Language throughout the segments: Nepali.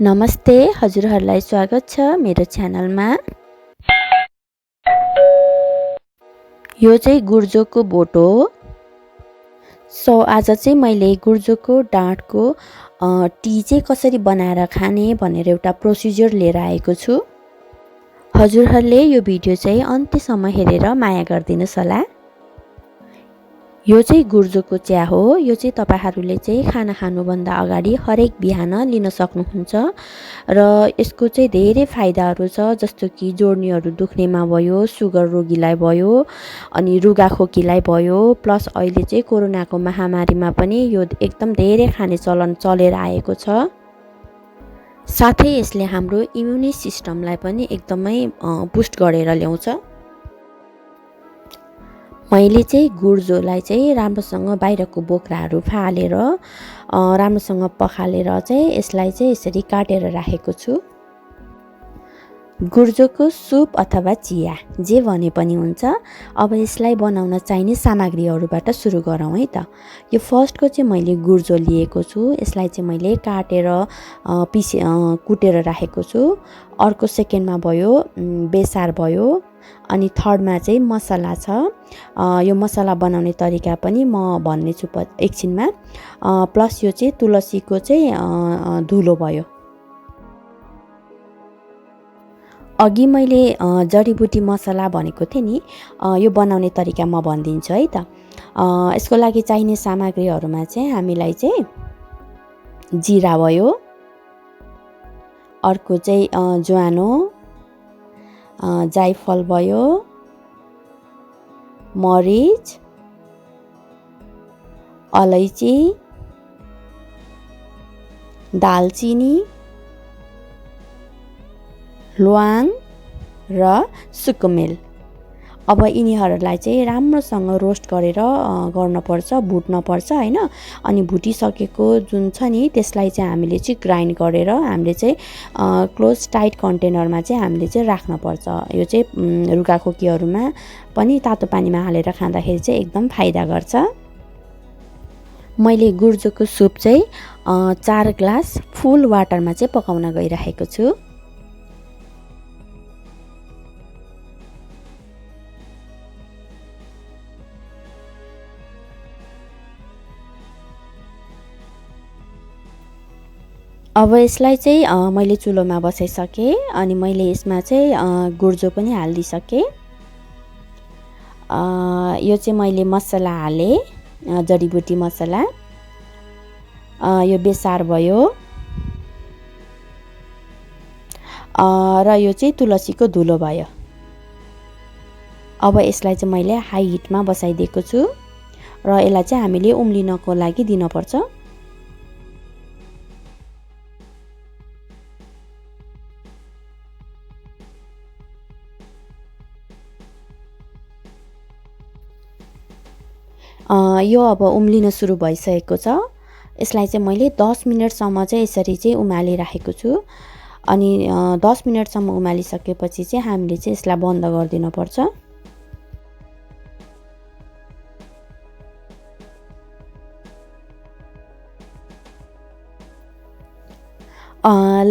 नमस्ते, हजुरहरूलाई स्वागत छ मेरो च्यानलमा। यो चाहिँ गुर्जोको बोट हो। सो आज चाहिँ मैले गुर्जोको डाँठको टी चाहिँ कसरी बनाएर खाने भनेर एउटा प्रोसिजर लिएर आएको छु। हजुरहरूले यो भिडियो चाहिँ अन्त्यसम्म हेरेर माया गरिदिनुस् होला। यो चाहिँ गुर्जोको चिया हो। यो चाहिँ तपाईहरूले चाहिँ खाना खानुभन्दा अगाडि हरेक बिहान लिन सक्नुहुन्छ र यसको चाहिँ धेरै फाइदाहरू छ, जस्तो कि जोर्नीहरू दुख्नेमा भयो, सुगर रोगीलाई भयो, अनि रुगाखोकीलाई भयो, प्लस अहिले चाहिँ कोरोनाको महामारीमा पनि यो एकदम धेरै खाने चलन चलेर आएको छ। साथै यसले हाम्रो इम्युनी सिस्टमलाई पनि एकदमै बुस्ट गरेर ल्याउँछ। मैले चाहिँ गुर्जोलाई चाहिँ राम्रोसँग बाहिरको बोक्राहरू फालेर राम्रोसँग पखालेर चाहिँ यसलाई चाहिँ यसरी काटेर राखेको छु। गुर्जोको सुप अथवा चिया जे भने पनि हुन्छ। अब यसलाई बनाउन चाहिने सामग्रीहरूबाट सुरु गरौँ है त। यो फर्स्टको चाहिँ मैले गुर्जो लिएको छु। यसलाई चाहिँ मैले काटेर कुटेर राखेको छु। अर्को सेकेन्डमा भयो बेसार भयो, अनि थर्डमा चाहिँ मसला छ। यो मसला बनाउने तरिका पनि म भन्ने छु एकछिनमा। प्लस यो चाहिँ तुलसीको चाहिँ धुलो भयो। अघि मैले जडीबुटी मसला भनेको थिएँ नि, यो बनाउने तरिका म भनिदिन्छु है त। यसको लागि चाहिने सामग्रीहरूमा चाहिँ हामीलाई चाहिँ जिरा भयो, अर्को चाहिँ ज्वानो, जाइफल भयो, मरिच, अलैँची, दालचिनी, ल्वाङ र सुकुमेल। अब यिनीहरूलाई चाहिँ राम्रोसँग रोस्ट गरेर गर्नुपर्छ, भुट्नुपर्छ हैन। अनि भुटिसकेको जुन छ नि त्यसलाई चाहिँ हामीले चाहिँ ग्राइन्ड गरेर हामीले चाहिँ क्लोज टाइट कन्टेनरमा चाहिँ हामीले चाहिँ राख्नुपर्छ। यो चाहिँ रुगाखोकीहरूमा पनि तातो पानीमा हालेर खाँदाखेरि चाहिँ एकदम फाइदा गर्छ। मैले गुर्जोको सुप चाहिँ 4 ग्लास फुल वाटरमा चाहिँ पकाउन गइरहेको छु। अब यसलाई चाहिँ मैले चुलोमा बसाइसकेँ, अनि मैले यसमा चाहिँ गुर्जो पनि हालिदिइसकेँ। यो चाहिँ मैले मसला हालेँ, जडीबुटी मसला, यो बेसार भयो, र यो चाहिँ तुलसीको धुलो भयो। अब यसलाई चाहिँ मैले हाई हिटमा बसाइदिएको छु र यसलाई चाहिँ हामीले उम्लिनको लागि दिनुपर्छ। यो अब उम्लिन सुरु भइसकेको छ। यसलाई चाहिँ मैले 10 मिनटसम्म चाहिँ यसरी चाहिँ उमालिराखेको छु। अनि 10 मिनटसम्म उमालिसकेपछि चाहिँ हामीले चाहिँ यसलाई बन्द गरिदिनु पर्छ।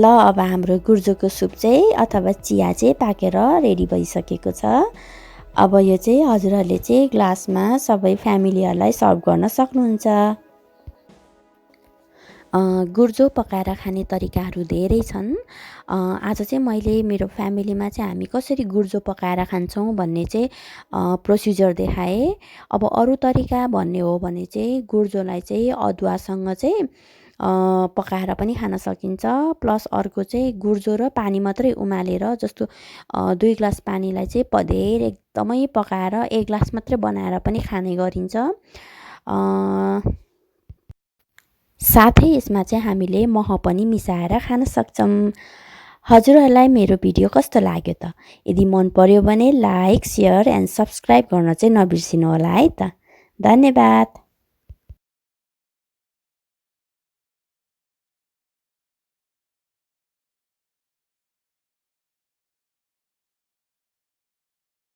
ल अब हाम्रो गुर्जोको सुप चाहिँ अथवा चिया चाहिँ पाकेर रेडी भइसकेको छ। अब यो चाहिँ हजुरहरूले चाहिँ ग्लासमा सबै फ्यामिलीहरूलाई सर्भ गर्न सक्नुहुन्छ। गुर्जो पकाएर खाने तरिकाहरू धेरै छन्। आज चाहिँ मैले मेरो फ्यामिलीमा चाहिँ हामी कसरी गुर्जो पकाएर खान्छौँ भन्ने चाहिँ प्रोसिजर देखाएँ। अब अरू तरिका भन्ने हो भने चाहिँ गुर्जोलाई चाहिँ अदुवासँग चाहिँ पकाएर पनि खान सकिन्छ। प्लस अर्को चाहिँ गुर्जो र पानी मात्रै उमालेर, जस्तो 2 ग्लास पानीलाई चाहिँ धेरै एकदमै पकाएर 1 ग्लास मात्रै बनाएर पनि खाने गरिन्छ। साथै यसमा चाहिँ हामीले मह पनि मिसाएर खान सक्छौँ। हजुरहरूलाई मेरो भिडियो कस्तो लाग्यो त? यदि मन पर्यो भने लाइक, सेयर एन्ड सब्सक्राइब गर्न चाहिँ नबिर्सिनु होला है त। धन्यवाद।